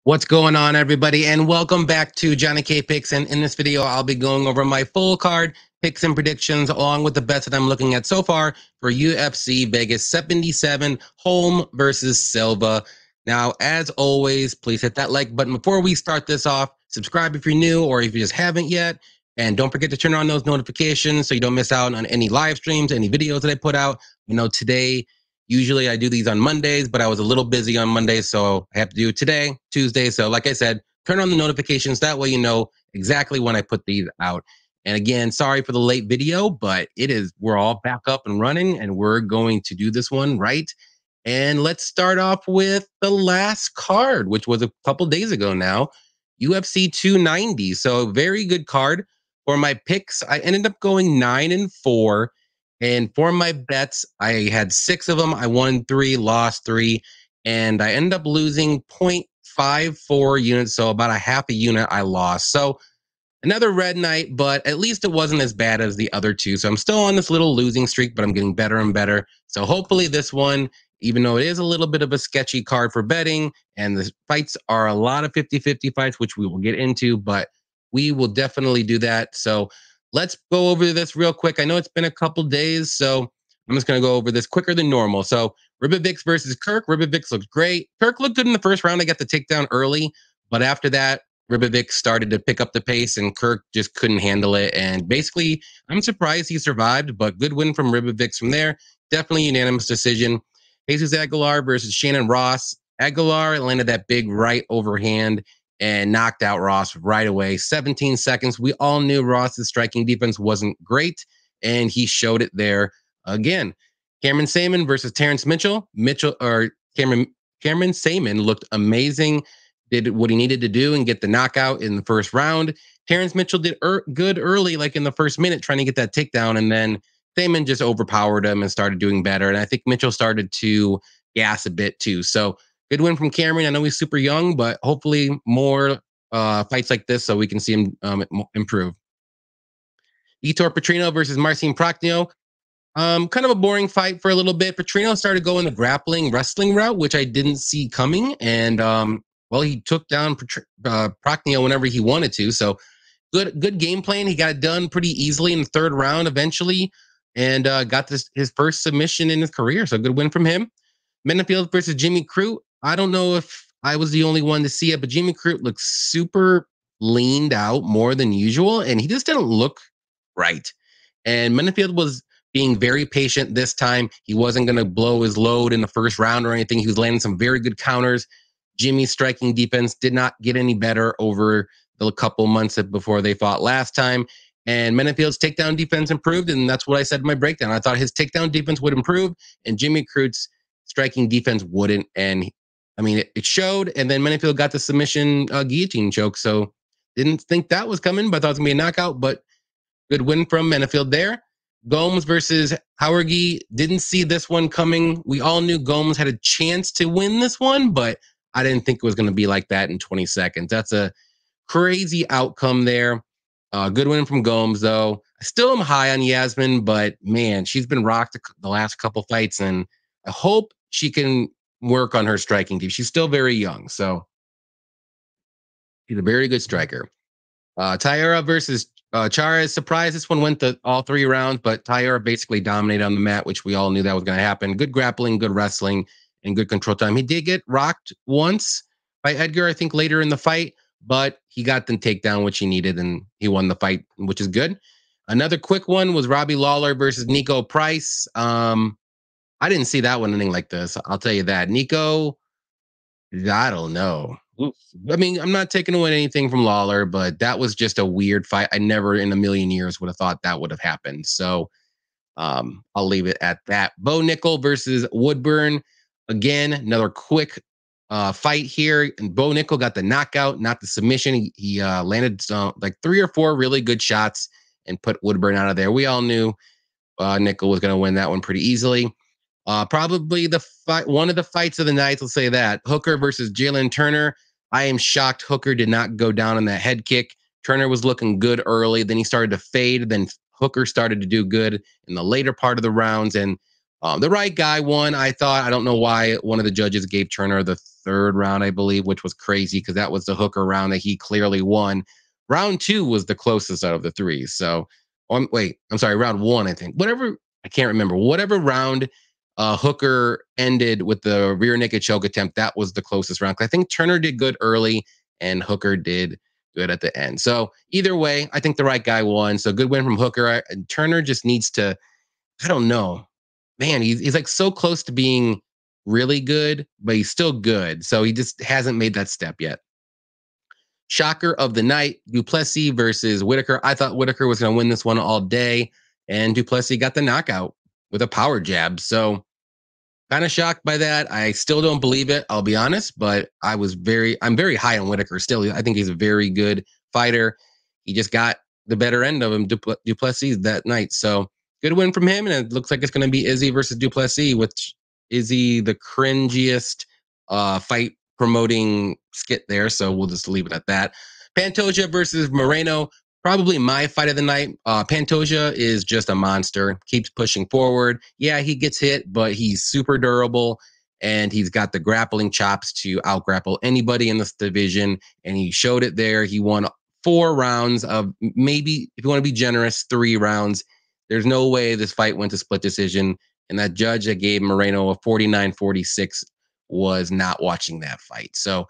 What's going on, everybody, and welcome back to JohnnyKpicks. And in this video, I'll be going over my full card picks and predictions along with the bets that I'm looking at so far for UFC Vegas 77 Holm versus Silva. Now, as always, please hit that like button before we start this off. Subscribe if you're new or if you just haven't yet. And don't forget to turn on those notifications so you don't miss out on any live streams, any videos that I put out. You know, today, usually I do these on Mondays, but I was a little busy on Mondays, so I have to do it today, Tuesday. So like I said, turn on the notifications. That way you know exactly when I put these out. And again, sorry for the late video, but we're all back up and running, and we're going to do this one right. And let's start off with the last card, which was a couple days ago now, UFC 290. So very good card. For my picks, I ended up going 9-4. And for my bets, I had 6 of them. I won 3, lost 3, and I ended up losing 0.54 units. So about a half a unit I lost. So another red night, but at least it wasn't as bad as the other 2. So I'm still on this little losing streak, but I'm getting better and better. So hopefully this one, even though it is a little bit of a sketchy card for betting, and the fights are a lot of 50-50 fights, which we will get into, but we will definitely do that. So let's go over this real quick. I know it's been a couple days, so I'm just going to go over this quicker than normal. So Ribovics versus Kirk. Ribovics looked great. Kirk looked good in the first round. I got the takedown early, but after that, Ribovics started to pick up the pace, and Kirk just couldn't handle it. And basically, I'm surprised he survived, but good win from Ribovics from there. Definitely unanimous decision. Jesus Aguilar versus Shannon Ross. Aguilar landed that big right overhand and knocked out Ross right away. 17 seconds. We all knew Ross's striking defense wasn't great, and he showed it there again. Cameron Saman versus Terrence Mitchell. Cameron Saman looked amazing, did what he needed to do and get the knockout in the first round. Terrence Mitchell did good early, like in the first minute, trying to get that takedown, and then Saman just overpowered him and started doing better. And I think Mitchell started to gas a bit too. So good win from Cameron. I know he's super young, but hopefully more fights like this so we can see him improve. Vitor Petrino versus Marcin Prachnio. Kind of a boring fight for a little bit. Petrino started going the grappling wrestling route, which I didn't see coming. And, well, he took down Prachnio whenever he wanted to. So good game plan. He got it done pretty easily in the third round eventually, and got his first submission in his career. So good win from him. Mennefield versus Jimmy Crute. I don't know if I was the only one to see it, but Jimmy Crute looks super leaned out more than usual, and he just didn't look right. And Mennefield was being very patient this time. He wasn't going to blow his load in the first round or anything. He was landing some very good counters. Jimmy's striking defense did not get any better over the couple months before they fought last time. And Mennefield's takedown defense improved, and that's what I said in my breakdown. I thought his takedown defense would improve, and Jimmy Crute's striking defense wouldn't. And I mean, it showed, and then Mennefield got the submission guillotine choke. So didn't think that was coming, but I thought it was going to be a knockout. But good win from Mennefield there. Gomes versus Howergy. Didn't see this one coming. We all knew Gomes had a chance to win this one, but I didn't think it was going to be like that in 20 seconds. That's a crazy outcome there. Good win from Gomes, though. I still am high on Yasmin, but man, she's been rocked the last couple fights, and I hope she can work on her striking team. She's still very young, so she's a very good striker. Taira versus Charas. Surprise, this one went to all 3 rounds, but Taira basically dominated on the mat, which we all knew that was going to happen. Good grappling, good wrestling, and good control time. He did get rocked once by Edgar, I think, later in the fight, but he got the takedown, which he needed, and he won the fight, which is good. Another quick one was Robbie Lawler versus Nico Price. I didn't see that one ending like this. I'll tell you that. Nico, I don't know. I mean, I'm not taking away anything from Lawler, but that was just a weird fight. I never in a million years would have thought that would have happened. So I'll leave it at that. Bo Nickel versus Woodburn. Again, another quick fight here. And Bo Nickel got the knockout, not the submission. He landed like 3 or 4 really good shots and put Woodburn out of there. We all knew Nickel was going to win that one pretty easily. Probably one of the fights of the night, let's say that. Hooker versus Jalen Turner. I am shocked Hooker did not go down on that head kick. Turner was looking good early. Then he started to fade. Then Hooker started to do good in the later part of the rounds. And the right guy won, I thought. I don't know why one of the judges gave Turner the third round, I believe, which was crazy because that was the Hooker round that he clearly won. Round 2 was the closest out of the 3. So, wait, I'm sorry, round 1, I think. I can't remember. Whatever round Hooker ended with the rear naked choke attempt, that was the closest round. I think Turner did good early and Hooker did good at the end. So either way, I think the right guy won. So good win from Hooker. Turner just needs to, I don't know. Man, he's like so close to being really good, but he's still good. So he just hasn't made that step yet. Shocker of the night, Du Plessis versus Whitaker. I thought Whitaker was going to win this one all day, and Du Plessis got the knockout with a power jab. So kind of shocked by that. I still don't believe it, I'll be honest, but I'm very high on Whitaker still. I think he's a very good fighter. He just got the better end of him, Du Plessis, that night. So good win from him, and it looks like it's going to be Izzy versus Du Plessis, which Izzy the cringiest fight promoting skit there. So we'll just leave it at that. Pantoja versus Moreno. Probably my fight of the night. Pantoja is just a monster. Keeps pushing forward. Yeah, he gets hit, but he's super durable, and he's got the grappling chops to out-grapple anybody in this division, and he showed it there. He won 4 rounds of maybe, if you want to be generous, 3 rounds. There's no way this fight went to split decision, and that judge that gave Moreno a 49-46 was not watching that fight. So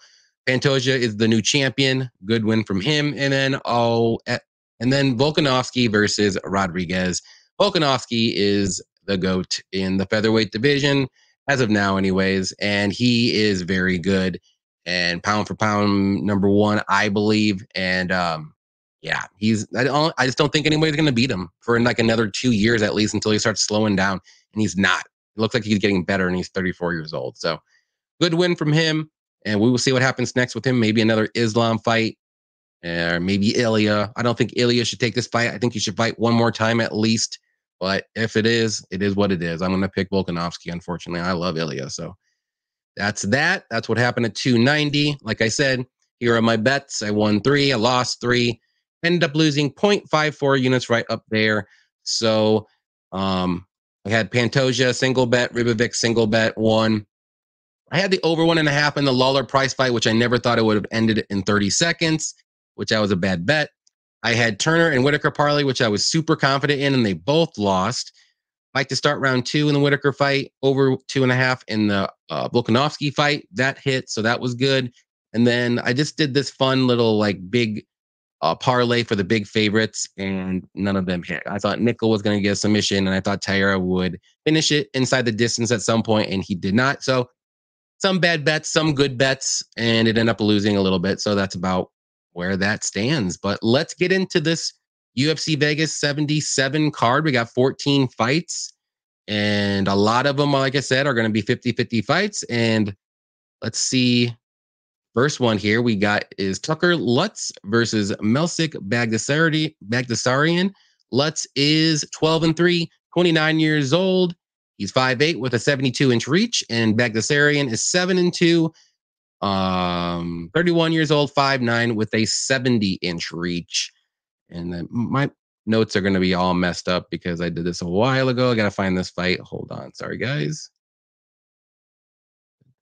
Pantoja is the new champion. Good win from him. And then Volkanovski versus Rodriguez. Volkanovski is the GOAT in the featherweight division, as of now anyways, and he is very good and pound for pound number 1, I believe. And yeah, I just don't think anybody's going to beat him for like another 2 years at least until he starts slowing down, and he's not. It looks like he's getting better, and he's 34 years old. So good win from him. And we will see what happens next with him. Maybe another Islam fight, or maybe Ilya. I don't think Ilya should take this fight. I think he should fight one more time at least. But if it is what it is. I'm going to pick Volkanovski, unfortunately. I love Ilya. So that's that. That's what happened at 290. Like I said, here are my bets. I won 3. I lost 3. Ended up losing 0.54 units right up there. So I had Pantoja single bet, Ribovic single bet, 1. I had the over 1.5 in the Lawler Price fight, which I never thought it would have ended in 30 seconds, which I was a bad bet. I had Turner and Whitaker parlay, which I was super confident in, and they both lost. Like to start round 2 in the Whitaker fight, over 2.5 in the Volkanovski fight. That hit, so that was good. And then I just did this fun little like big parlay for the big favorites, and none of them hit. I thought Nickel was going to get a submission, and I thought Taira would finish it inside the distance at some point, and he did not. So some bad bets, some good bets, and it ended up losing a little bit. So that's about where that stands. But let's get into this UFC Vegas 77 card. We got 14 fights, and a lot of them, like I said, are going to be 50-50 fights. And let's see. First one here we got is Tucker Lutz versus Melsik Baghdasaryan. Lutz is 12-3, 29 years old. He's 5'8" with a 72-inch reach, and Baghdasaryan is 7-2, 31 years old, 5'9", with a 70-inch reach. And then my notes are going to be all messed up because I did this a while ago. I got to find this fight. Hold on. Sorry, guys.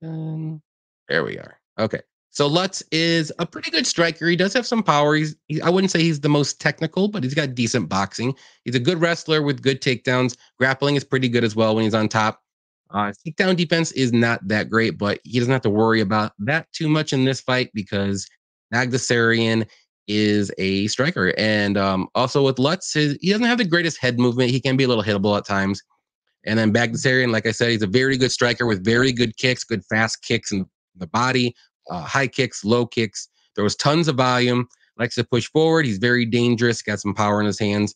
There we are. Okay. So Lutz is a pretty good striker. He does have some power. I wouldn't say he's the most technical, but he's got decent boxing. He's a good wrestler with good takedowns. Grappling is pretty good as well when he's on top. Takedown defense is not that great, but he doesn't have to worry about that too much in this fight because Baghdasaryan is a striker. And also with Lutz, he doesn't have the greatest head movement. He can be a little hittable at times. And then Baghdasaryan, like I said, he's a very good striker with very good kicks, good fast kicks in the body. High kicks, low kicks. There was tons of volume. Likes to push forward. He's very dangerous. Got some power in his hands.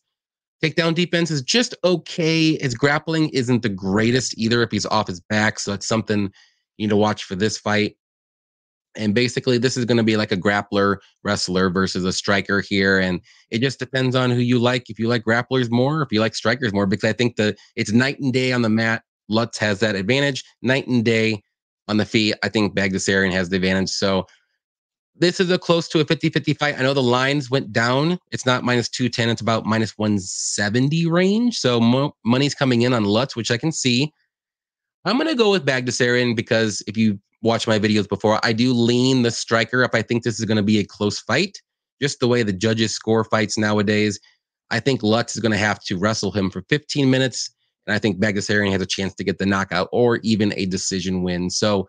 Takedown defense is just okay. His grappling isn't the greatest either if he's off his back. So that's something you need to watch for this fight. And basically, this is going to be like a grappler wrestler versus a striker here. And it just depends on who you like. If you like grapplers more, if you like strikers more, because I think it's night and day on the mat. Lutz has that advantage. Night and day on the feet, I think Baghdasaryan has the advantage. So this is close to a 50-50 fight. I know the lines went down. It's not minus 210. It's about minus 170 range. So money's coming in on Lutz, which I can see. I'm going to go with Baghdasaryan because if you watched my videos before, I do lean the striker up. I think this is going to be a close fight. Just the way the judges score fights nowadays, I think Lutz is going to have to wrestle him for 15 minutes. And I think Baghdasaryan has a chance to get the knockout or even a decision win. So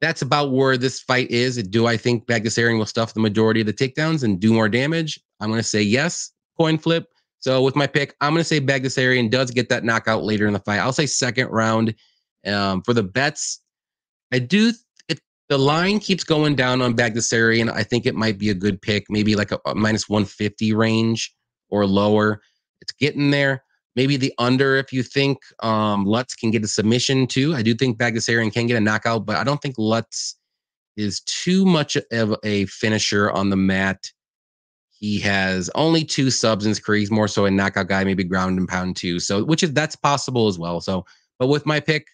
that's about where this fight is. Do I think Baghdasaryan will stuff the majority of the takedowns and do more damage? I'm going to say yes. Coin flip. So with my pick, I'm going to say Baghdasaryan does get that knockout later in the fight. I'll say second round. For the bets, I do. The line keeps going down on Baghdasaryan. I think it might be a good pick, maybe like a minus 150 range or lower. It's getting there. Maybe the under if you think Lutz can get a submission too. I do think Baghdasaryan can get a knockout, but I don't think Lutz is too much of a finisher on the mat. He has only 2 subs in his career. He's more so a knockout guy, maybe ground and pound too. So, that's possible as well. So, but with my pick,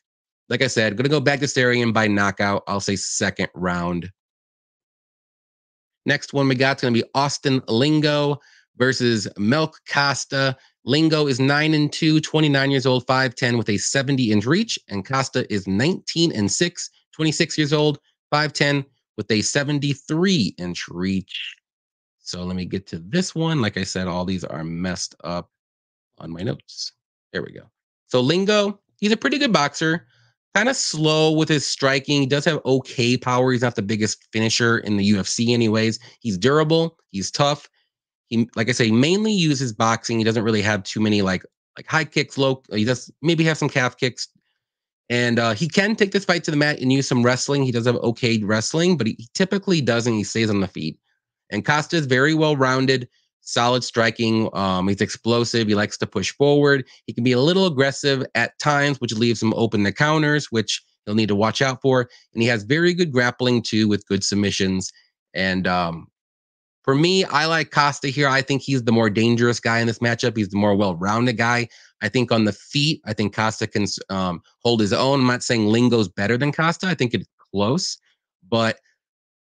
like I said, going to go Baghdasaryan by knockout. I'll say second round. Next one we got is going to be Austin Lingo versus Melk Costa. Lingo is 9-2, 29 years old, 5'10", with a 70-inch reach, and Costa is 19-6, 26 years old, 5'10", with a 73-inch reach. So let me get to this one. Like I said, all these are messed up on my notes. There we go. So Lingo, he's a pretty good boxer. Kind of slow with his striking. He does have okay power. He's not the biggest finisher in the UFC anyways. He's durable. He's tough. He, like I say, mainly uses boxing. He doesn't really have too many like high kicks, low. He does maybe have some calf kicks. And he can take this fight to the mat and use some wrestling. He does have okay wrestling, but he typically doesn't. He stays on the feet. And Costa is very well-rounded, solid striking. He's explosive. He likes to push forward. He can be a little aggressive at times, which leaves him open to counters, which he'll need to watch out for. And he has very good grappling, too, with good submissions. And for me, I like Costa here. I think he's the more dangerous guy in this matchup. He's the more well-rounded guy. I think on the feet, I think Costa can hold his own. I'm not saying Lingo's better than Costa. I think it's close. But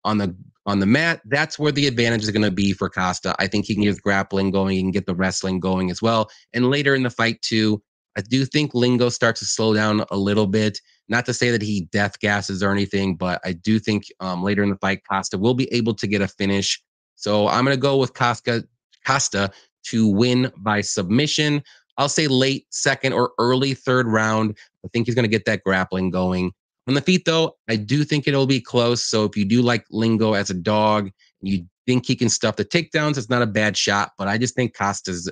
on the mat, that's where the advantage is going to be for Costa. I think he can get his grappling going. He can get the wrestling going as well. And later in the fight, too, I do think Lingo starts to slow down a little bit. Not to say that he death gasses or anything, but I do think later in the fight, Costa will be able to get a finish. So I'm going to go with Costa to win by submission. I'll say late second or early third round. I think he's going to get that grappling going. On the feet, though, I do think it'll be close. So if you do like Lingo as a dog, and you think he can stuff the takedowns, it's not a bad shot. But I just think Costa's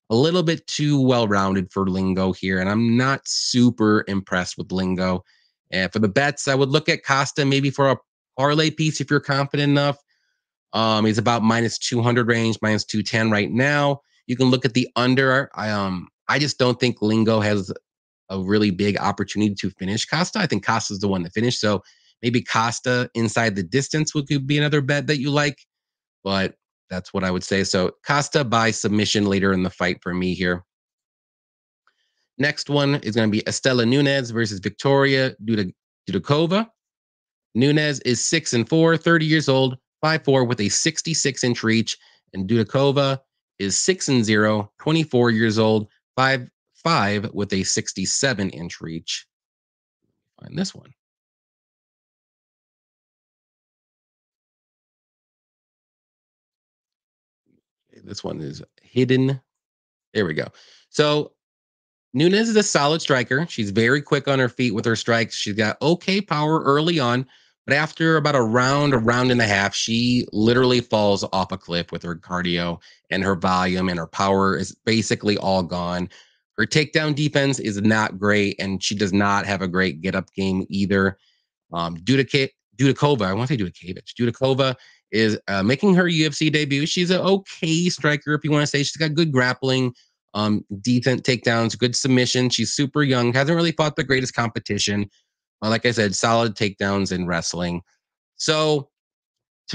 a little bit too well-rounded for Lingo here. And I'm not super impressed with Lingo. And for the bets, I would look at Costa maybe for a parlay piece if you're confident enough. He's about minus 200 range, minus 210 right now. You can look at the under. I just don't think Lingo has a really big opportunity to finish Costa. I think Costa's the one to finish. So maybe Costa inside the distance could be another bet that you like. But that's what I would say. So Costa by submission later in the fight for me here. Next one is going to be Estela Nunes versus Victoria Dudakova. Nunes is 6'4", 30 years old, 5'4", with a 66-inch reach. And Dudakova is 6'0", 24 years old, 5'5", with a 67-inch reach. Find this one. This one is hidden. There we go. So Nunes is a solid striker. She's very quick on her feet with her strikes. She's got okay power early on, but after about a round and a half, she literally falls off a cliff with her cardio, and her volume and her power is basically all gone. Her takedown defense is not great, and she does not have a great get-up game either. Dudakova, I want to say Dudakevich. Dudakova is making her UFC debut. She's an okay striker, if you want to say. She's got good grappling, decent takedowns, good submission. She's super young, hasn't really fought the greatest competition. Like I said, solid takedowns in wrestling. So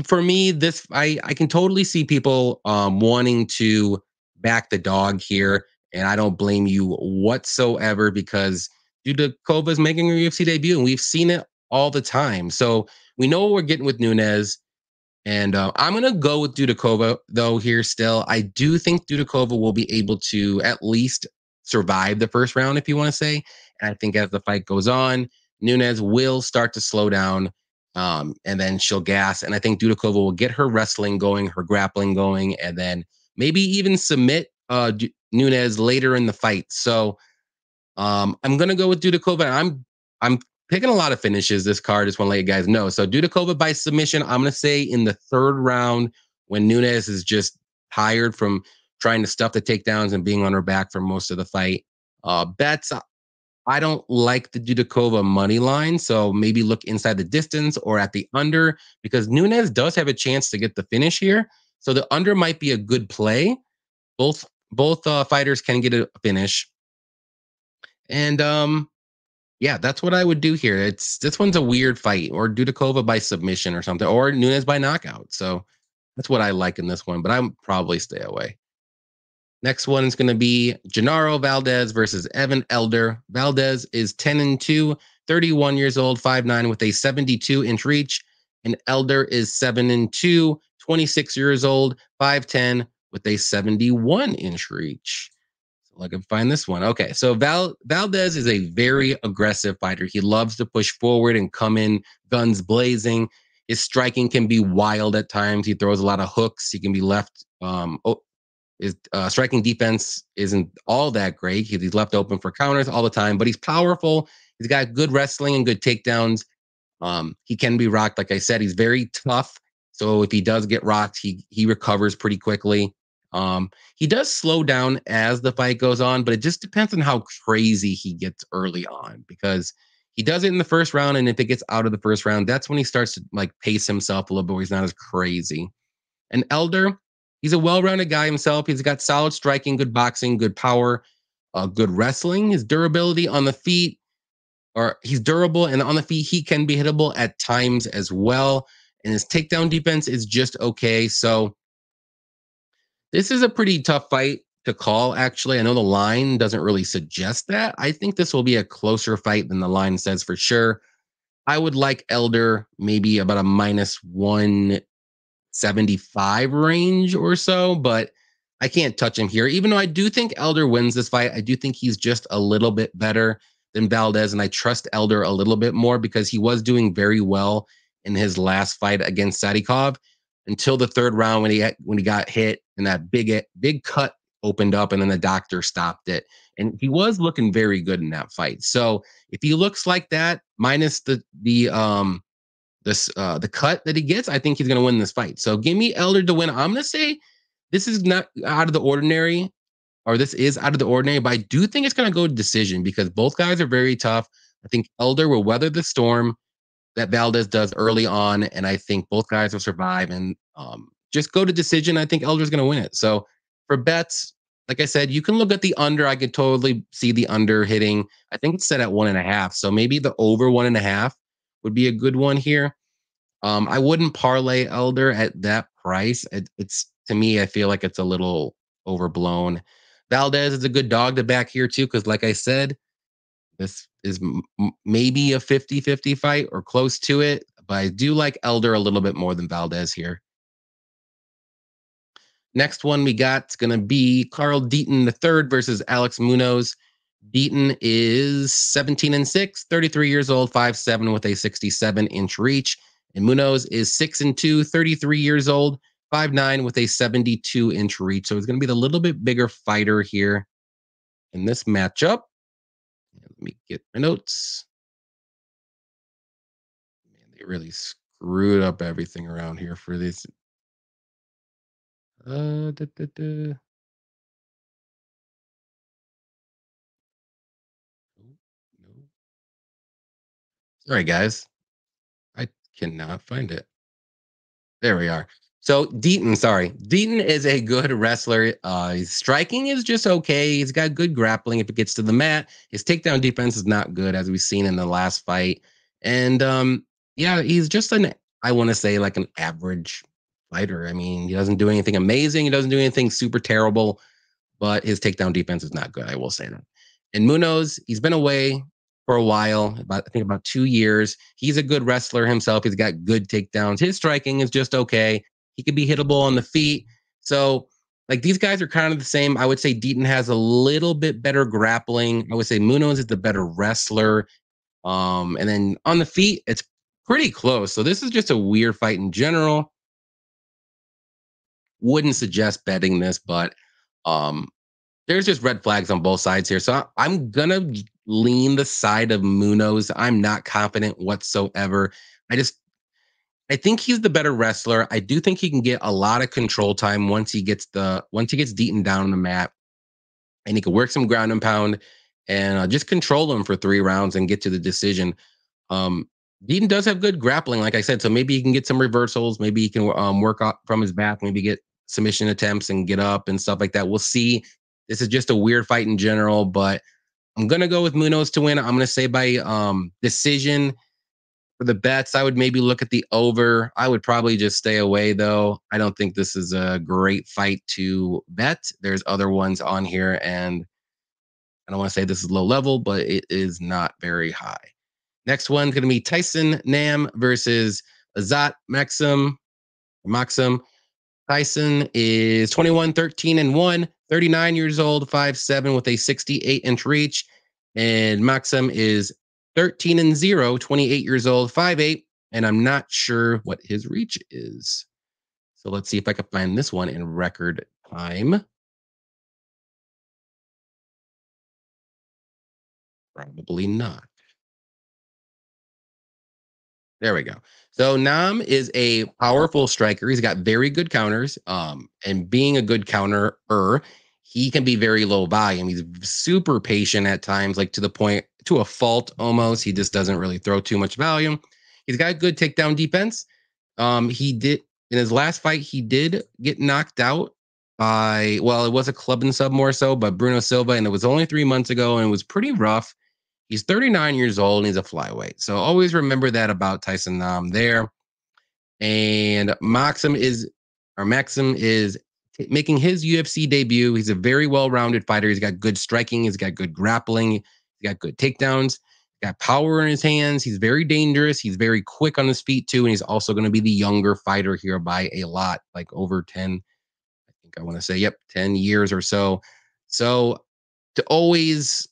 for me, I can totally see people wanting to back the dog here, and I don't blame you whatsoever because Dudakova is making her UFC debut, and we've seen it all the time. So we know what we're getting with Nunes. And I'm going to go with Dudakova, though, here still. I do think Dudakova will be able to at least survive the first round, if you want to say. And I think as the fight goes on, Nunes will start to slow down. And then she'll gas. And I think Dudakova will get her wrestling going, her grappling going, and then maybe even submit Nunes later in the fight. So I'm gonna go with Dudakova. I'm picking a lot of finishes this card. Just want to let you guys know. So Dudakova by submission. I'm gonna say in the third round when Nunes is just tired from trying to stuff the takedowns and being on her back for most of the fight. Bets. I don't like the Dudakova money line, so maybe look inside the distance or at the under because Nunes does have a chance to get the finish here. So the under might be a good play. Both fighters can get a finish, and yeah, that's what I would do here. This one's a weird fight, or Dudakova by submission or something, or Nunes by knockout. So that's what I like in this one, but I'm probably stay away. Next one is going to be Gennaro Valdez versus Evan Elder. Valdez is 10-2, 31 years old, 5'9", with a 72-inch reach. And Elder is 7-2, 26 years old, 5'10", with a 71-inch reach. So I can find this one. Okay, so Valdez is a very aggressive fighter. He loves to push forward and come in guns blazing. His striking can be wild at times. He throws a lot of hooks. He can be left his striking defense isn't all that great. He's left open for counters all the time, but he's powerful. He's got good wrestling and good takedowns. He can be rocked. Like I said, he's very tough. So if he does get rocked, he recovers pretty quickly. He does slow down as the fight goes on, but it just depends on how crazy he gets early on because he does it in the first round. And if it gets out of the first round, that's when he starts to like pace himself a little bit where he's not as crazy. And Elder, he's a well-rounded guy himself. He's got solid striking, good boxing, good power, good wrestling. His durability on the feet, or he's durable, and on the feet, he can be hittable at times as well. And his takedown defense is just okay. So this is a pretty tough fight to call, actually. I know the line doesn't really suggest that. I think this will be a closer fight than the line says for sure. I would like Elder maybe about a -175 range or so, but I can't touch him here. Even though I do think Elder wins this fight, I do think he's just a little bit better than Valdez, and I trust Elder a little bit more because he was doing very well in his last fight against Sadykhov until the third round when he got hit and that big cut opened up and then the doctor stopped it. And he was looking very good in that fight. So if he looks like that, minus the cut that he gets, I think he's going to win this fight. So give me Elder to win. I'm going to say this is not out of the ordinary, or this is out of the ordinary, but I do think it's going to go to decision because both guys are very tough. I think Elder will weather the storm that Valdez does early on, and I think both guys will survive and just go to decision. I think Elder's going to win it. So for bets, like I said, you can look at the under. I could totally see the under hitting. I think it's set at 1.5. So maybe the over 1.5 would be a good one here. I wouldn't parlay Elder at that price. It's to me, I feel like it's a little overblown. Valdez is a good dog to back here too, because like I said, this is maybe a 50-50 fight or close to it, but I do like Elder a little bit more than Valdez here. Next one we got is going to be Carl Deaton III versus Alex Munoz. Deaton is 17-6, 33 years old, 5'7", with a 67-inch reach. And Munoz is 6-2, 33 years old, 5'9", with a 72-inch reach. So it's going to be the little bit bigger fighter here in this matchup. Let me get my notes. Man, they really screwed up everything around here for this. No. Sorry, guys. I cannot find it. There we are. So Deaton is a good wrestler. His striking is just okay. He's got good grappling if it gets to the mat. His takedown defense is not good, as we've seen in the last fight. And yeah, he's just I want to say like an average fighter. I mean, he doesn't do anything amazing. He doesn't do anything super terrible, but his takedown defense is not good. I will say that. And Munoz, he's been away for a while, I think about 2 years. He's a good wrestler himself. He's got good takedowns. His striking is just okay. He could be hittable on the feet. So, like, these guys are kind of the same. I would say Deaton has a little bit better grappling. I would say Munoz is the better wrestler. And then on the feet, it's pretty close. So this is just a weird fight in general. Wouldn't suggest betting this, but there's just red flags on both sides here. So I'm going to lean the side of Munoz. I'm not confident whatsoever. I think he's the better wrestler. I do think he can get a lot of control time once he gets Deaton down on the mat, and he can work some ground and pound and just control him for 3 rounds and get to the decision. Deaton does have good grappling, like I said, so maybe he can get some reversals. Maybe he can work up from his back, maybe get submission attempts and get up and stuff like that. We'll see. This is just a weird fight in general, but I'm going to go with Munoz to win. I'm going to say by decision. For the bets, I would maybe look at the over. I would probably just stay away, though. I don't think this is a great fight to bet. There's other ones on here, and I don't want to say this is low level, but it is not very high. Next one's going to be Tyson Nam versus Azat Maksum. Tyson is 21-13-1, 39 years old, 5'7", with a 68-inch reach. And Maksum is 13-0, 28 years old, 5'8", and I'm not sure what his reach is. So let's see if I can find this one in record time. Probably not. There we go. So Nam is a powerful striker. He's got very good counters. And being a good counterer, he can be very low volume. He's super patient at times, like to the point, to a fault almost. He just doesn't really throw too much volume. He's got good takedown defense. He did, in his last fight, he did get knocked out by, well, it was a club and sub more so, but Bueno Silva, and it was only 3 months ago, and it was pretty rough. He's 39 years old, and he's a flyweight. So always remember that about Tyson Nam there. And Maksum is making his UFC debut. He's a very well-rounded fighter. He's got good striking. He's got good grappling. He's got good takedowns. He's got power in his hands. He's very dangerous. He's very quick on his feet, too. And he's also going to be the younger fighter here by a lot, like over 10, I think I want to say, 10 years or so. So to always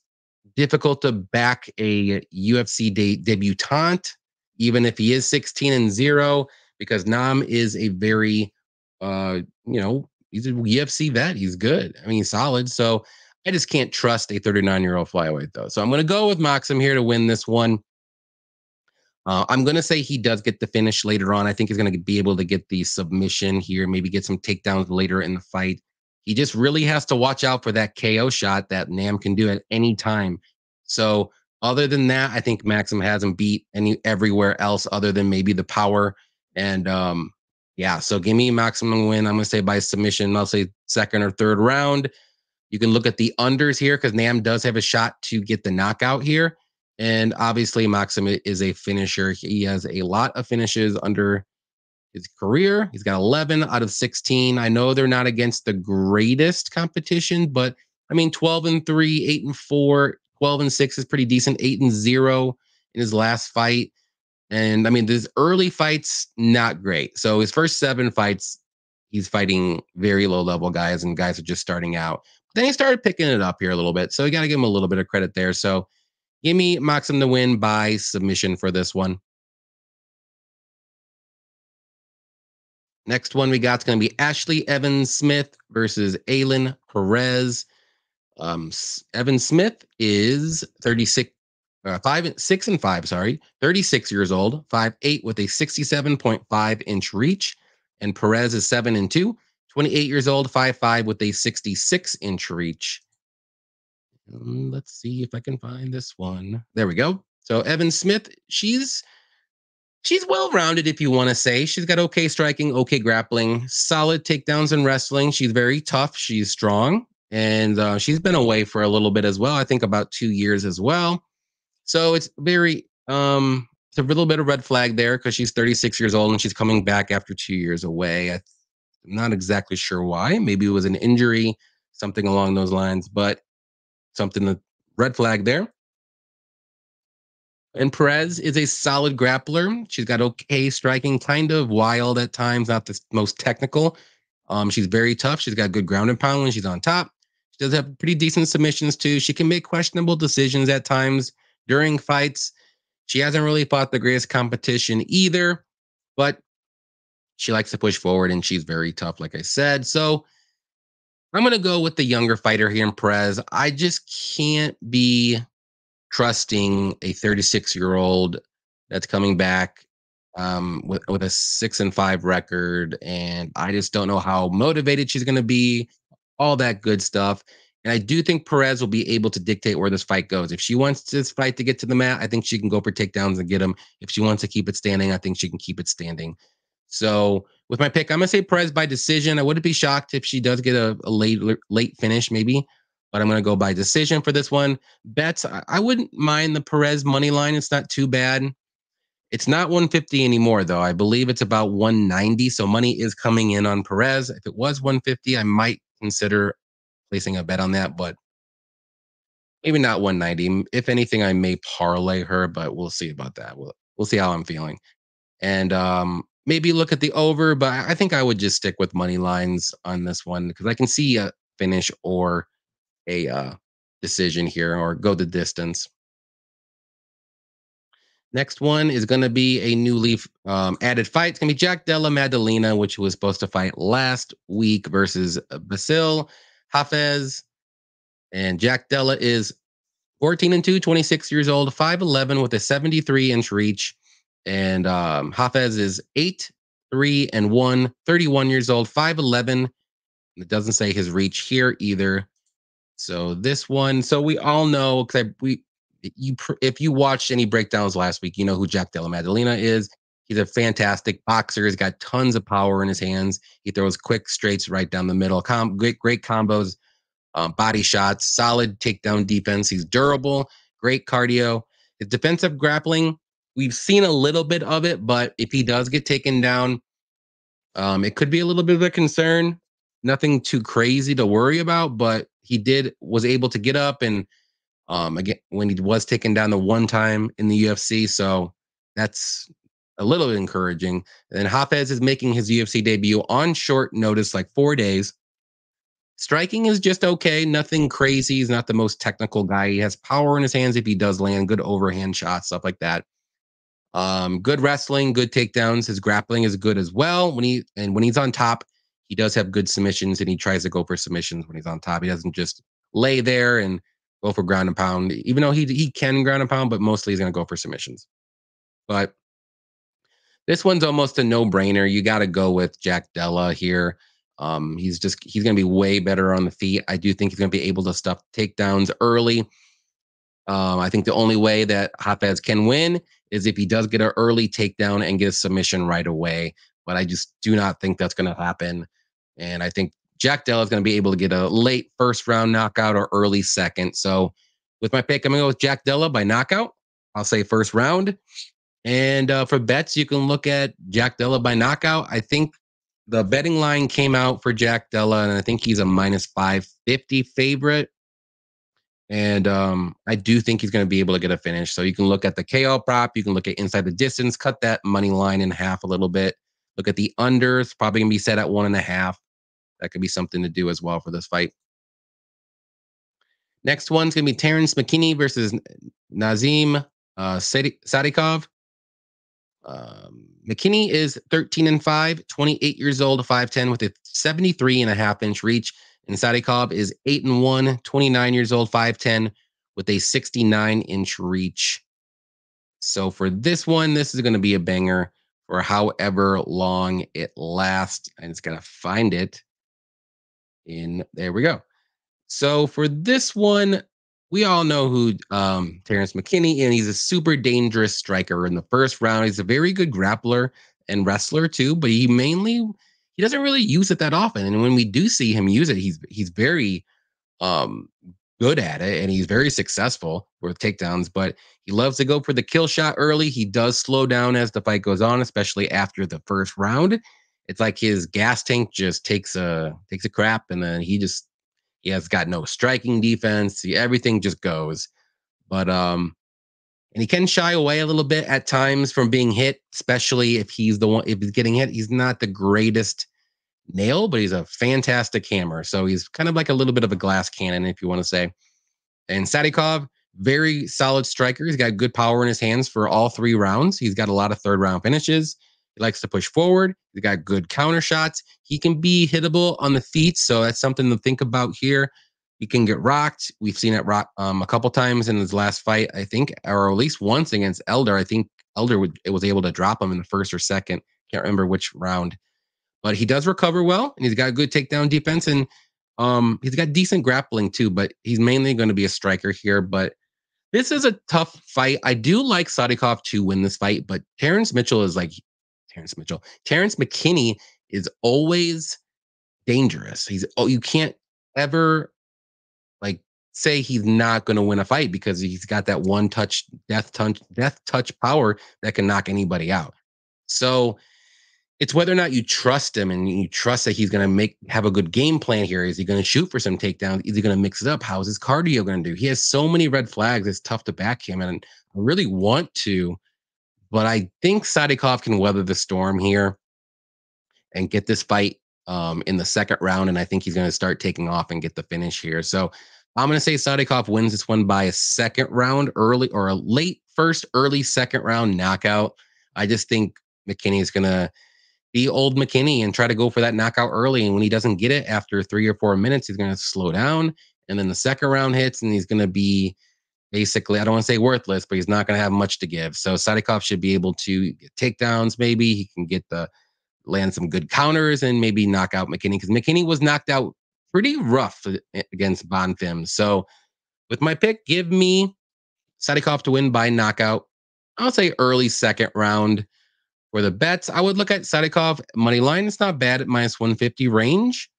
difficult to back a UFC debutant, even if he is 16-0, because Nam is a very, he's a UFC vet. He's good. I mean, he's solid. So I just can't trust a 39-year-old flyweight, though. So I'm going to go with Maksum here to win this one. I'm going to say he does get the finish later on. I think he's going to be able to get the submission here, maybe get some takedowns later in the fight. He just really has to watch out for that KO shot that Nam can do at any time. So other than that, I think Maksum has him beat everywhere else other than maybe the power. And so give me Maksum to win. I'm going to say by submission. I'll say second or third round. You can look at the unders here because Nam does have a shot to get the knockout here. And obviously Maksum is a finisher. He has a lot of finishes under his career. He's got 11 out of 16. I know they're not against the greatest competition, but I mean, 12-3, 8-4, 12-6 is pretty decent. 8-0 in his last fight. And I mean, his early fights, not great. So his first 7 fights, he's fighting very low level guys and guys are just starting out. Then he started picking it up here a little bit. So you got to give him a little bit of credit there. So give me Maksum to win by submission for this one. Next one we got is going to be Ashley Evans Smith versus Aylin Perez. Evan Smith is 36 years old, 5'8" with a 67.5-inch reach. And Perez is 7-2, 28 years old, 5'5" with a 66-inch reach. Let's see if I can find this one. There we go. So Evan Smith, she's well-rounded, if you want to say. She's got okay striking, okay grappling, solid takedowns and wrestling. She's very tough. She's strong. And she's been away for a little bit as well. I think about 2 years as well. So it's very, it's a little bit of red flag there because she's 36 years old and she's coming back after 2 years away. I'm not exactly sure why. Maybe it was an injury, something along those lines, but red flag there. And Perez is a solid grappler. She's got okay striking, kind of wild at times, not the most technical. She's very tough. She's got good ground and pound when she's on top. She does have pretty decent submissions too. She can make questionable decisions at times during fights. She hasn't really fought the greatest competition either, but she likes to push forward and she's very tough, like I said. So I'm going to go with the younger fighter here in Perez. I just can't be trusting a 36-year-old that's coming back with a 6-5 record, and I just don't know how motivated she's going to be. All that good stuff. And I do think Perez will be able to dictate where this fight goes. If she wants this fight to get to the mat, I think she can go for takedowns and get them. If she wants to keep it standing, I think she can keep it standing. So with my pick, I'm gonna say Perez by decision. I wouldn't be shocked if she does get a late finish, maybe, but I'm gonna go by decision for this one. Bets, I wouldn't mind the Perez money line. It's not too bad. It's not 150 anymore, though. I believe it's about 190. So money is coming in on Perez. If it was 150, I might consider placing a bet on that, but maybe not 190. If anything, I may parlay her, but we'll see about that. We'll see how I'm feeling. And maybe look at the over, but I think I would just stick with money lines on this one because I can see a finish or a decision here or go the distance. Next one is going to be a newly added fight. It's going to be Jack Della Maddalena, which was supposed to fight last week versus Basil Hafez. And Jack Della is 14-2, 26 years old, 5'11 with a 73-inch reach. And Hafez is 8-3-1, 31 years old, 5'11. It doesn't say his reach here either. So this one, so we all know, because if you watched any breakdowns last week, you know who Jack Della Maddalena is. He's a fantastic boxer. He's got tons of power in his hands. He throws quick straights right down the middle. Great combos, body shots, solid takedown defense. He's durable, great cardio. His defensive grappling, we've seen a little bit of it, but if he does get taken down, it could be a little bit of a concern. Nothing too crazy to worry about, but he was able to get up and again, when he was taken down the one time in the UFC. So that's a little encouraging. And Hafez is making his UFC debut on short notice, like 4 days. Striking is just okay. Nothing crazy. He's not the most technical guy. He has power in his hands if he does land good overhand shots, stuff like that. Good wrestling, good takedowns. His grappling is good as well. When he's on top, he does have good submissions and he tries to go for submissions when he's on top. He doesn't just lay there and go for ground and pound, even though he can ground and pound, but mostly he's going to go for submissions. But this one's almost a no-brainer. You got to go with Jack Della here. He's going to be way better on the feet. I do think he's going to be able to stuff takedowns early. I think the only way that Hafez can win is if he does get an early takedown and get a submission right away. But I just do not think that's going to happen. And I think Jack Della is going to be able to get a late first round knockout or early second. So with my pick, I'm going to go with Jack Della by knockout. I'll say first round. And for bets, you can look at Jack Della by knockout. I think the betting line came out for Jack Della, and I think he's a minus 550 favorite. And I do think he's going to be able to get a finish. So you can look at the KO prop. You can look at inside the distance, cut that money line in half a little bit. Look at the unders, probably going to be set at 1.5. That could be something to do as well for this fight. Next one's going to be Terrence McKinney versus Nazim Sadykhov. McKinney is 13-5, 28 years old, 5'10 with a 73.5-inch reach. And Sadykhov is 8-1, 29 years old, 5'10 with a 69-inch reach. So for this one, this is going to be a banger for however long it lasts. And it's going to find it. There we go. So for this one, we all know who Terrence McKinney, and he's a super dangerous striker in the first round. He's a very good grappler and wrestler too, but he doesn't really use it that often. And when we do see him use it, he's very good at it, and he's very successful with takedowns. But he loves to go for the kill shot early. He does slow down as the fight goes on, especially after the first round. It's like his gas tank just takes a crap, and then he has got no striking defense. Everything just goes. But and he can shy away a little bit at times from being hit, especially if he's getting hit. He's not the greatest nail, but he's a fantastic hammer. So he's kind of like a little bit of a glass cannon, if you want to say. And Sadykhov, Very solid striker. He's got good power in his hands for all 3 rounds. He's got a lot of third round finishes. He likes to push forward. He's got good counter shots. He can be hittable on the feet, so that's something to think about here. He can get rocked. We've seen it rock a couple times in his last fight, I think, or at least once against Elder. I think Elder was able to drop him in the first or second. Can't remember which round. But he does recover well, and he's got good takedown defense, and he's got decent grappling too, but he's mainly going to be a striker here. But this is a tough fight. I do like Sadykhov to win this fight, but Terrence McKinney is always dangerous. You can't ever like say he's not going to win a fight because he's got that one touch, death touch power that can knock anybody out. So it's whether or not you trust him and you trust that he's going to have a good game plan here. Is he going to shoot for some takedowns? Is he going to mix it up? How is his cardio going to do? He has so many red flags. It's tough to back him. And I really want to, but I think Sadykhov can weather the storm here and get this fight in the second round. And I think he's going to start taking off and get the finish here. So I'm going to say Sadykhov wins this one by a second round early, or a late first, early second round knockout. I just think McKinney is going to be old McKinney and try to go for that knockout early. And when he doesn't get it after 3 or 4 minutes, he's going to slow down. And then the second round hits and he's going to be basically, I don't want to say worthless, but he's not going to have much to give. So Sadykhov should be able to get takedowns. Maybe he can land some good counters and maybe knock out McKinney, because McKinney was knocked out pretty rough against Bonfim. So with my pick, give me Sadykhov to win by knockout. I'll say early second round. For the bets, I would look at Sadykhov money line. It's not bad at -150 range.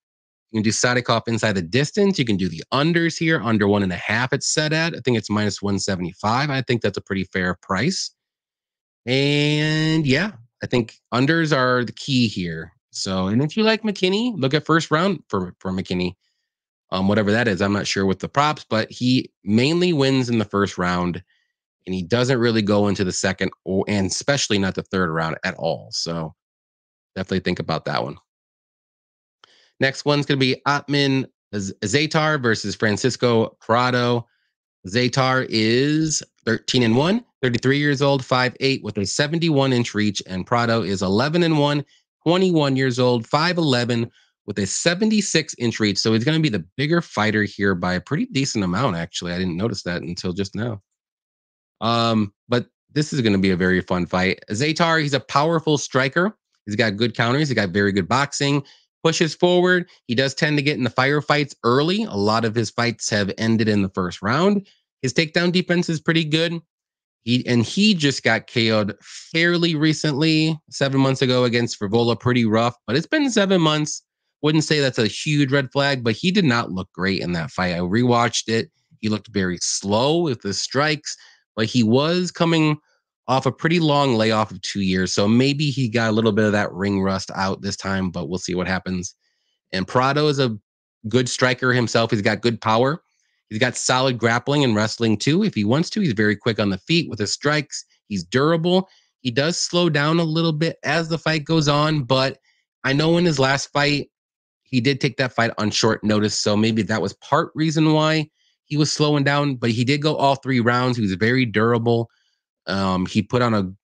You can do Sadykhov inside the distance. You can do the unders here, under 1.5. It's set at. I think it's -175. I think that's a pretty fair price. And yeah, I think unders are the key here. So, and if you like McKinney, look at first round for McKinney. Whatever that is, I'm not sure with the props, but he mainly wins in the first round. And he doesn't really go into the second, and especially not the third round at all. So definitely think about that one. Next one's going to be Otman Azaitar versus Francisco Prado. Azaitar is 13-1, 33 years old, 5'8", with a 71-inch reach. And Prado is 11-1, 21 years old, 5'11", with a 76-inch reach. So he's going to be the bigger fighter here by a pretty decent amount, actually. I didn't notice that until just now. But this is going to be a very fun fight. Azaitar, he's a powerful striker. He's got good counters. He's got very good boxing. Pushes forward. He does tend to get in the firefights early. A lot of his fights have ended in the first round. His takedown defense is pretty good. He just got KO'd fairly recently, 7 months ago against Frivola. Pretty rough, but it's been 7 months. Wouldn't say that's a huge red flag, but he did not look great in that fight. I rewatched it. He looked very slow with the strikes. But he was coming off a pretty long layoff of 2 years. So maybe he got a little bit of that ring rust out this time, but we'll see what happens. And Prado is a good striker himself. He's got good power. He's got solid grappling and wrestling too. If he wants to, he's very quick on the feet with his strikes. He's durable. He does slow down a little bit as the fight goes on, but I know in his last fight, he did take that fight on short notice. So maybe that was part reason why he was slowing down, but he did go all 3 rounds. He was very durable. He put on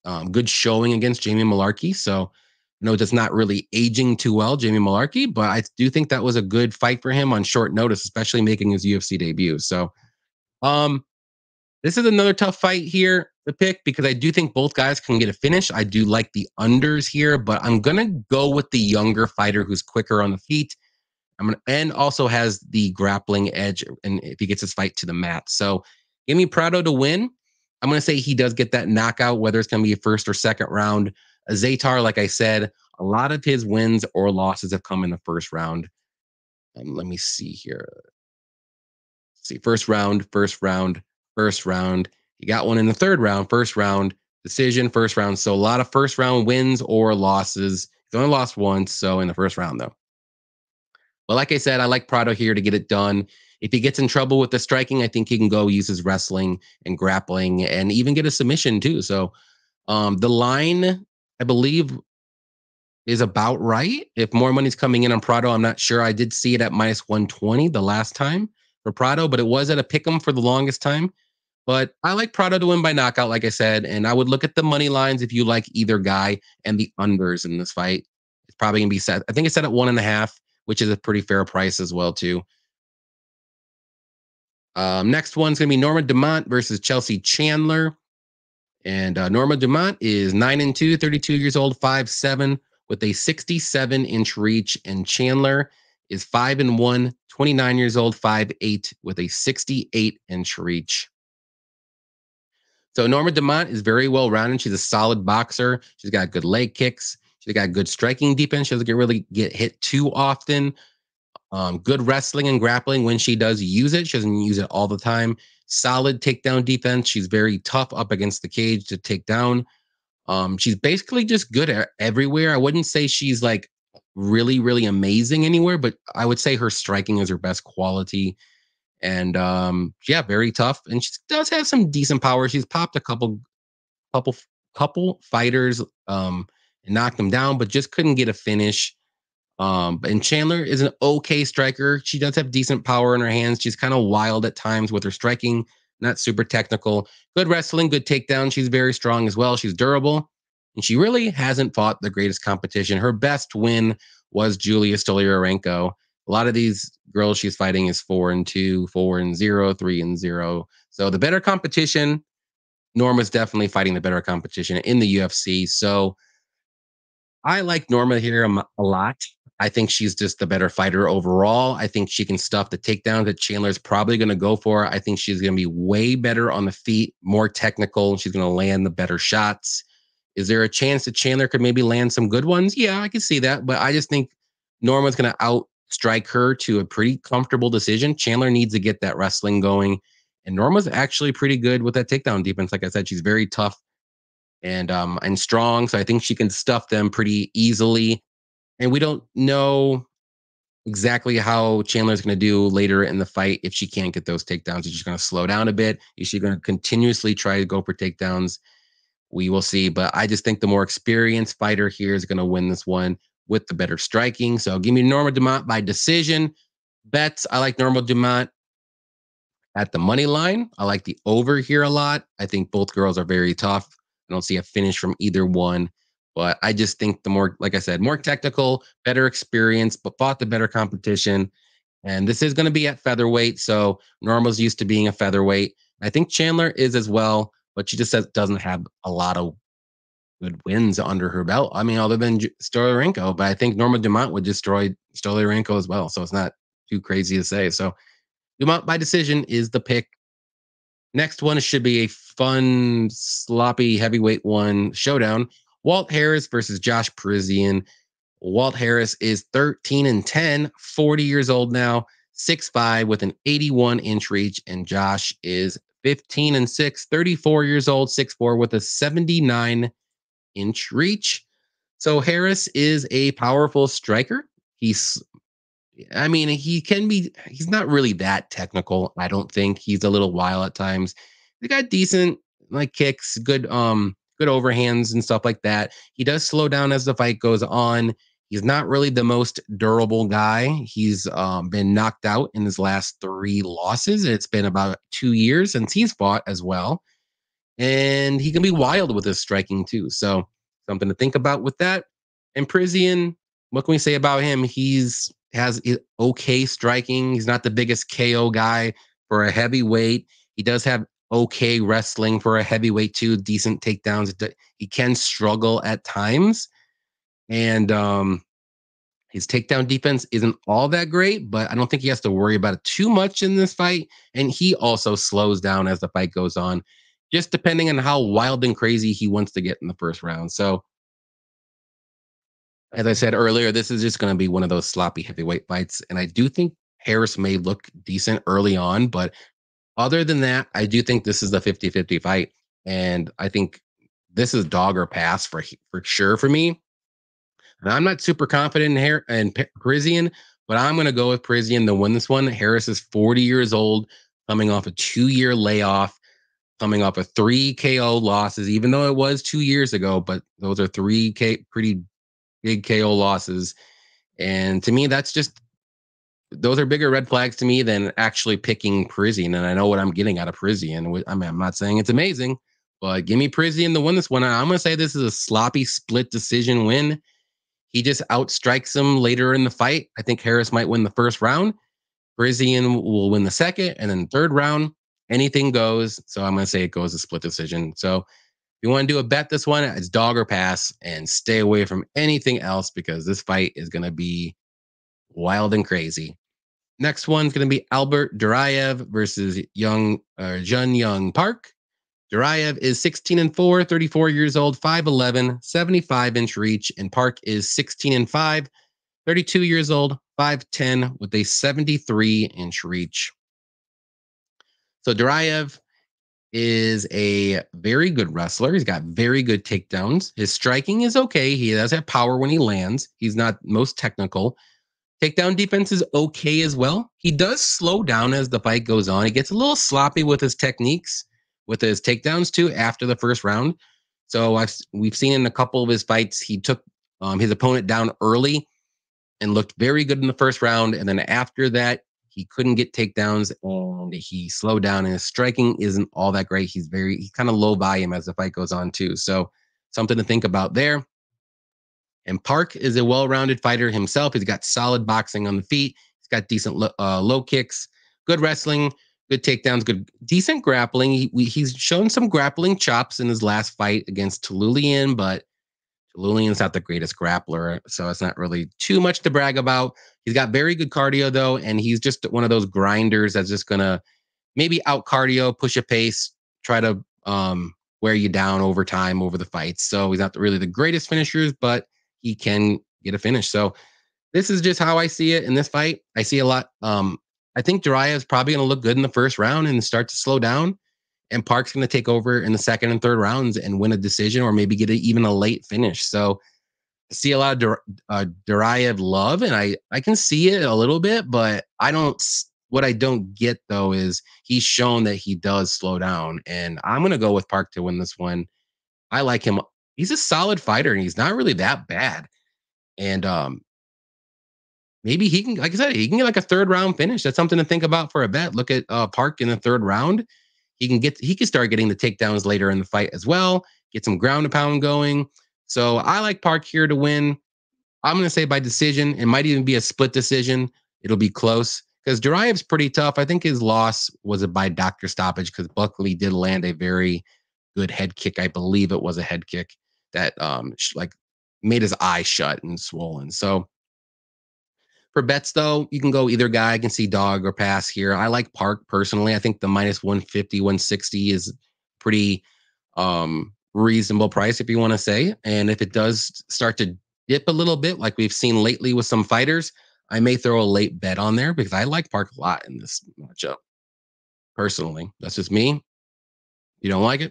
a good showing against Jamie Mullarkey. So, no, that's not really aging too well, Jamie Mullarkey, but I do think that was a good fight for him on short notice, especially making his UFC debut. So, this is another tough fight here to pick because I do think both guys can get a finish. I do like the unders here, but I'm going to go with the younger fighter who's quicker on the feet. And also has the grappling edge, and if he gets his fight to the mat. So give me Prado to win. I'm going to say he does get that knockout, whether it's going to be a first or second round. Azaitar, like I said, a lot of his wins or losses have come in the first round. Let me see here. See, first round. He got one in the third round, first round, decision, first round. So a lot of first round wins or losses. He's only lost once, so in the first round, though. But like I said, I like Prado here to get it done. If he gets in trouble with the striking, I think he can go use his wrestling and grappling and even get a submission too. So the line, I believe, is about right. If more money's coming in on Prado, I'm not sure. I did see it at -120 the last time. for Prado, but it was at a pick'em for the longest time. But I like Prado to win by knockout, like I said, and I would look at the money lines if you like either guy, and the unders in this fight. It's probably gonna be set. I think it's set at 1.5, which is a pretty fair price as well, too. Next one's gonna be Norma Dumont versus Chelsea Chandler. And Norma Dumont is 9-2, 32 years old, 5'7", with a 67-inch reach. And Chandler is 5-1, 29 years old, 5'8", with a 68-inch reach. So Norma Dumont is very well rounded. She's a solid boxer. She's got good leg kicks. She's got good striking defense. She doesn't really get hit too often. Good wrestling and grappling when she does use it. She doesn't use it all the time. Solid takedown defense. She's very tough up against the cage to take down. She's basically just good at everywhere. I wouldn't say she's like really, really amazing anywhere, but I would say her striking is her best quality. And yeah, very tough. And she does have some decent power. She's popped a couple fighters and knocked them down, but just couldn't get a finish. And Chandler is an okay striker. She does have decent power in her hands. She's kind of wild at times with her striking, not super technical. Good wrestling, good takedown. She's very strong as well. She's durable, and she really hasn't fought the greatest competition. Her best win was Julia Stolyarenko. A lot of these girls she's fighting is 4-2, 4-0, 3-0. So the better competition, Norma's definitely fighting the better competition in the UFC. So I like Norma here a lot. I think she's just the better fighter overall. I think she can stuff the takedown that Chandler's probably going to go for. I think she's going to be way better on the feet, more technical. She's going to land the better shots. Is there a chance that Chandler could maybe land some good ones? Yeah, I can see that. But I just think Norma's going to outstrike her to a pretty comfortable decision. Chandler needs to get that wrestling going. And Norma's actually pretty good with that takedown defense. Like I said, she's very tough and strong. So I think she can stuff them pretty easily. And we don't know exactly how Chandler's going to do later in the fight if she can't get those takedowns. Is she going to slow down a bit? Is she going to continuously try to go for takedowns? We will see. But I just think the more experienced fighter here is going to win this one with the better striking. So give me Norma Dumont by decision. Bets, I like Norma Dumont at the money line. I like the over here a lot. I think both girls are very tough. I don't see a finish from either one. But I just think the more, like I said, more technical, better experience, but fought the better competition. And this is going to be at featherweight. So Norma's used to being a featherweight. I think Chandler is as well, but she just doesn't have a lot of good wins under her belt. I mean, other than Stolyarenko, but I think Norma Dumont would destroy Stolyarenko as well. So it's not too crazy to say. So Dumont by decision is the pick. Next one should be a fun, sloppy heavyweight one showdown. Walt Harris versus Josh Parisian. Walt Harris is 13-10, 40 years old now, 6'5", with an 81-inch reach. And Josh is 15-6, 34 years old, 6'4", with a 79-inch reach. So Harris is a powerful striker. He's not really that technical. I don't think. He's a little wild at times. He got decent kicks, good overhands and stuff like that. He does slow down as the fight goes on. He's not really the most durable guy. He's been knocked out in his last 3 losses. It's been about 2 years since he's fought as well. And he can be wild with his striking too. So something to think about with that. And Parisian, what can we say about him? Has okay striking. He's not the biggest KO guy for a heavyweight. He does have okay wrestling for a heavyweight too. Decent takedowns. He can struggle at times. And his takedown defense isn't all that great, but I don't think he has to worry about it too much in this fight. And he also slows down as the fight goes on, just depending on how wild and crazy he wants to get in the first round. So, as I said earlier, this is just going to be one of those sloppy heavyweight fights. And I do think Harris may look decent early on, but other than that, I do think this is the 50-50 fight. And I think this is dog or pass for sure for me. And I'm not super confident in Parisian, but I'm going to go with Parisian to win this one. Harris is 40 years old, coming off a 2-year layoff, coming off of 3 KO losses, even though it was 2 years ago, but those are 3 pretty big KO losses. And to me, that's just those are bigger red flags to me than actually picking Parisian. And I know what I'm getting out of Parisian. I mean, I'm not saying it's amazing, but give me Parisian to win this one. I'm going to say this is a sloppy split decision win. He just outstrikes him later in the fight. I think Harris might win the first round. Parisian will win the second, and then third round, anything goes. So I'm going to say it goes a split decision. So if you want to do a bet this one, it's dog or pass, and stay away from anything else because this fight is going to be wild and crazy. Next one's going to be Albert Duraev versus Jun Young Park. Duraev is 16-4, 34 years old, 5'11", 75-inch reach, and Park is 16-5, 32 years old, 5'10", with a 73-inch reach. So Duraev is a very good wrestler. He's got very good takedowns. His striking is okay. He does have power when he lands. He's not most technical. Takedown defense is okay as well. He does slow down as the fight goes on. He gets a little sloppy with his techniques, with his takedowns too, after the first round. So we've seen in a couple of his fights, he took his opponent down early and looked very good in the first round. And then after that, he couldn't get takedowns and he slowed down, and his striking isn't all that great. He's kind of low volume as the fight goes on too. So something to think about there. And Park is a well-rounded fighter himself. He's got solid boxing on the feet. He's got decent low kicks, good wrestling, good takedowns, decent grappling. He's shown some grappling chops in his last fight against Turulian, but Turulian's not the greatest grappler, so it's not really too much to brag about. He's got very good cardio, though, and he's just one of those grinders that's just going to maybe out cardio, push a pace, try to wear you down over time, over the fights. So he's not really the greatest finishers, but he can get a finish. So this is just how I see it in this fight. I see a lot. I think Duraev is probably going to look good in the first round and start to slow down. And Park's going to take over in the second and third rounds and win a decision or maybe get even a late finish. So I see a lot of Duraev love, and I can see it a little bit, but what I don't get, though, is he's shown that he does slow down. And I'm going to go with Park to win this one. I like him. He's a solid fighter, and he's not really that bad. And maybe he can, like I said, he can get like a third round finish. That's something to think about for a bet. Look at Park in the third round. He can start getting the takedowns later in the fight as well, get some ground and pound going. So I like Park here to win. I'm going to say by decision. It might even be a split decision. It'll be close because Duraev's pretty tough. I think his loss was by doctor stoppage because Buckley did land a very good head kick. I believe it was a head kick that made his eye shut and swollen. So for bets, though, you can go either guy. I can see dog or pass here. I like Park personally. I think the minus 150, 160 is pretty reasonable price if you want to say. And if it does start to dip a little bit, like we've seen lately with some fighters, I may throw a late bet on there because I like Park a lot in this matchup. Personally, that's just me. You don't like it?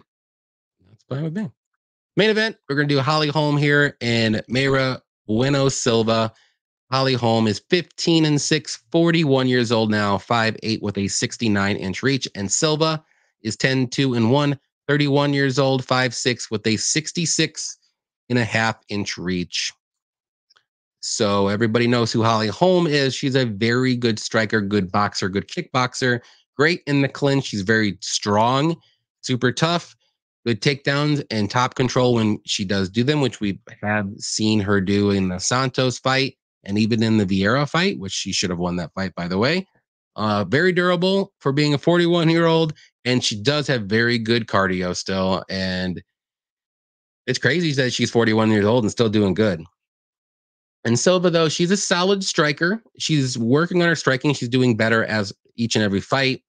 That's fine with me. Main event, we're going to do Holly Holm here and Mayra Bueno Silva. Holly Holm is 15-6, 41 years old now, 5'8", with a 69-inch reach. And Silva is 10-2-1, 31 years old, 5'6", with a 66.5-inch reach. So everybody knows who Holly Holm is. She's a very good striker, good boxer, good kickboxer, great in the clinch. She's very strong, super tough, good takedowns, and top control when she does do them, which we have seen her do in the Santos fight. And even in the Vieira fight, which she should have won that fight, by the way. Very durable for being a 41-year-old. And she does have very good cardio still. And it's crazy that she's 41 years old and still doing good. And Silva, though, she's a solid striker. She's working on her striking. She's doing better as each and every fight.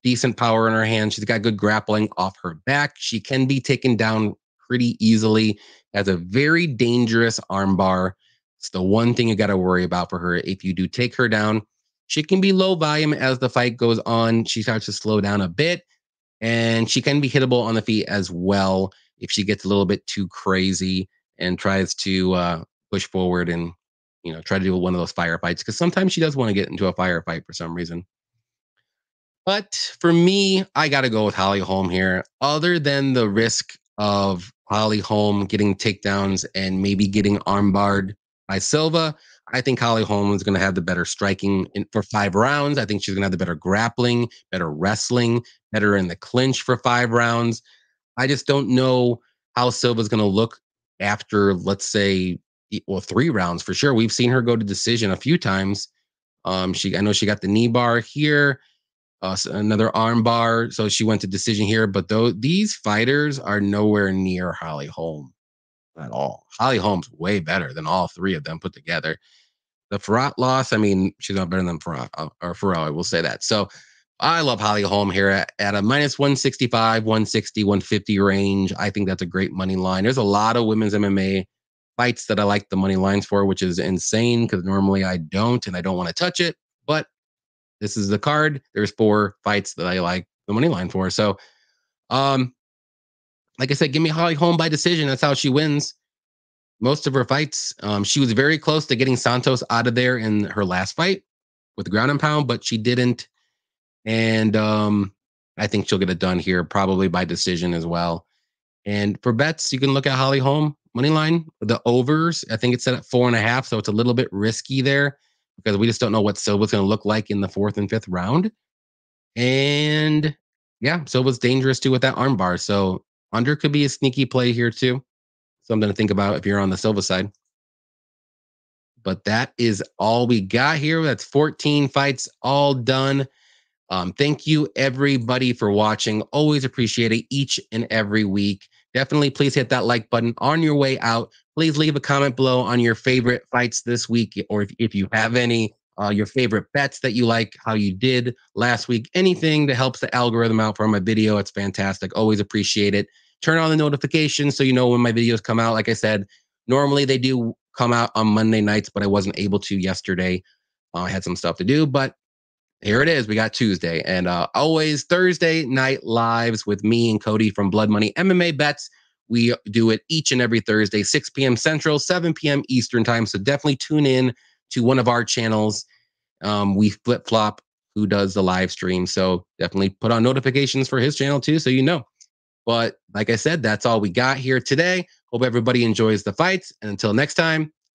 Decent power in her hand. She's got good grappling off her back. She can be taken down pretty easily. Has a very dangerous armbar. It's the one thing you got to worry about for her. If you do take her down, she can be low volume as the fight goes on. She starts to slow down a bit, and she can be hittable on the feet as well if she gets a little bit too crazy and tries to push forward and try to do one of those firefights, because sometimes she does want to get into a firefight for some reason. But for me, I got to go with Holly Holm here. Other than the risk of Holly Holm getting takedowns and maybe getting armbarred by Silva, I think Holly Holm is going to have the better striking for 5 rounds. I think she's going to have the better grappling, better wrestling, better in the clinch for 5 rounds. I just don't know how Silva's going to look after, let's say, 3 rounds for sure. We've seen her go to decision a few times. I know she got the knee bar here, another arm bar, so she went to decision here. But these fighters are nowhere near Holly Holm at all. Holly Holm's way better than all 3 of them put together. The Farrat loss, I mean, she's not better than Farrat, or Farrell, I will say that. So I love Holly Holm here at a minus 165, 160, 150 range. I think that's a great money line. There's a lot of women's MMA fights that I like the money lines for, which is insane because normally I don't, and I don't want to touch it. But this is the card. There's 4 fights that I like the money line for. So, like I said, give me Holly Holm by decision. That's how she wins most of her fights. She was very close to getting Santos out of there in her last fight with the ground and pound, but she didn't. And I think she'll get it done here, probably by decision as well. And for bets, you can look at Holly Holm money line. The overs, I think it's set at 4.5, so it's a little bit risky there because we just don't know what Silva's going to look like in the 4th and 5th round. And yeah, Silva's dangerous too with that arm bar. So under could be a sneaky play here too. Something to think about if you're on the Silva side. But that is all we got here. That's 14 fights all done. Thank you everybody for watching. Always appreciate it each and every week. Definitely please hit that like button on your way out. Please leave a comment below on your favorite fights this week, or if you have any, your favorite bets that you like, how you did last week, anything that helps the algorithm out for my video. It's fantastic. Always appreciate it. Turn on the notifications so you know when my videos come out. Like I said, normally they do come out on Monday nights, but I wasn't able to yesterday. I had some stuff to do, but here it is. We got Tuesday, and always Thursday night lives with me and Cody from Blood Money MMA Bets. We do it each and every Thursday, 6 p.m. Central, 7 p.m. Eastern time. So definitely tune in to one of our channels. We flip-flop who does the live stream. So definitely put on notifications for his channel too, so you know. But like I said, that's all we got here today. Hope everybody enjoys the fights. And until next time,